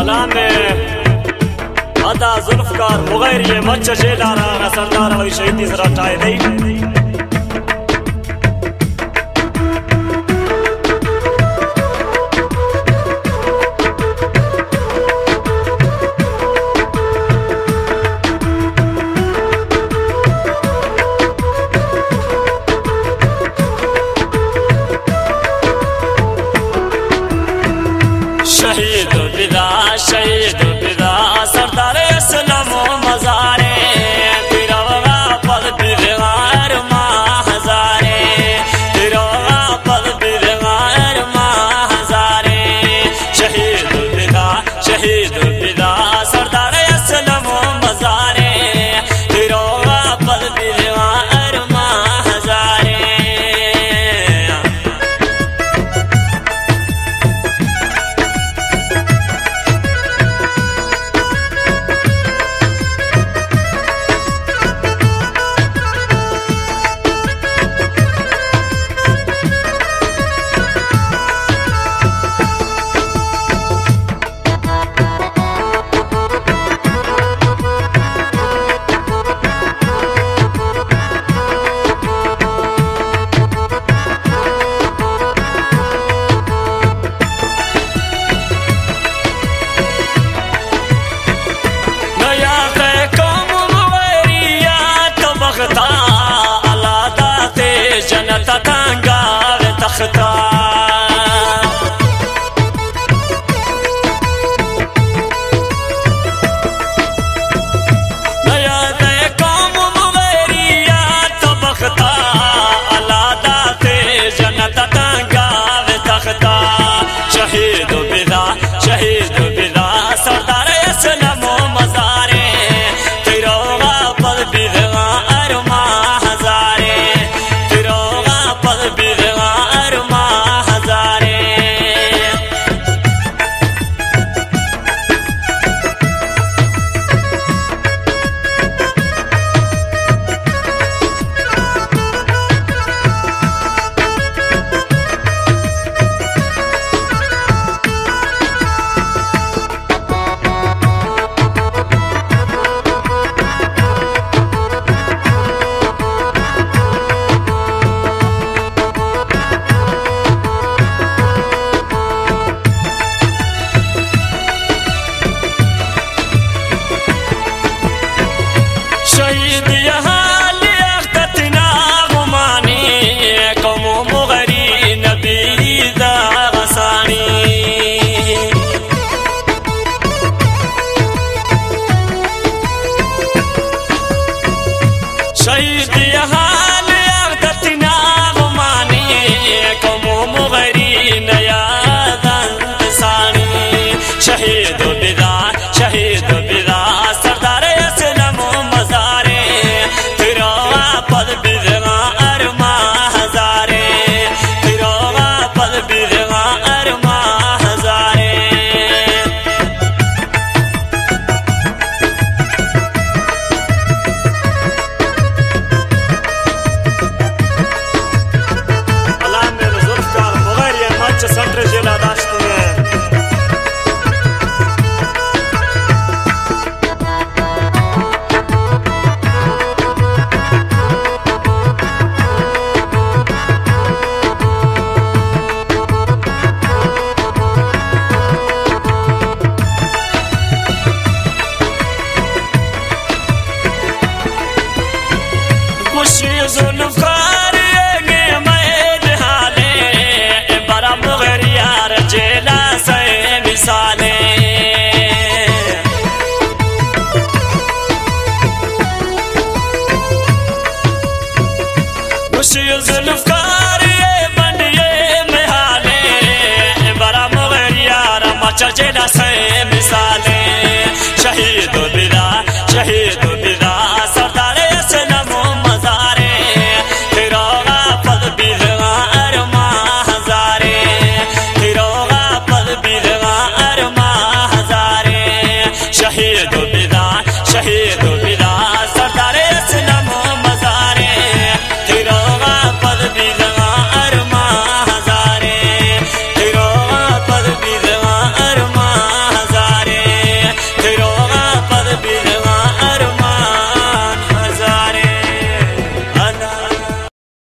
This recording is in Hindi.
नाम अदा जुल्फकार मुगैरी मच्छ जेलारा सरदार वाली शहीदी जरा टाए दई शहीद विदा सरदार असलम मजारे तिरवा पद बिरगार माँ हजारे तिरवा पद बिरगार माँ हजारे शहीद विदा सरदार असलम मजारे तिरवा पद बिरगार माँ हजारे जनता तंगा तख्ता नया दे कौम मुगैरिया तबख्ता अलादा ते जनता तंगा तख्ता शहीद विदा सरदार असलम मजारे तिरवा पद बिरगार माँ हजारे पद बिरगार माँ हजारे शहीद यहाँ लियाकतना गुमानी कौम मुगैरी नबी दागसानी शहीद यहाँ लियाकतना गुमानी कौम मुगैरी नया दागसानी शहीद विदा सरदार असलम मजारे तिरवा पद बिरगार माँ हजारे तिरवा पद बिरगार माँ हजारे अलाम में जुल्फकार मुगैरी मच्छ सेंटर जिला दाश्त में जुल्फकार मैं हाले बड़ा मुगैरिया जेला से मिसाले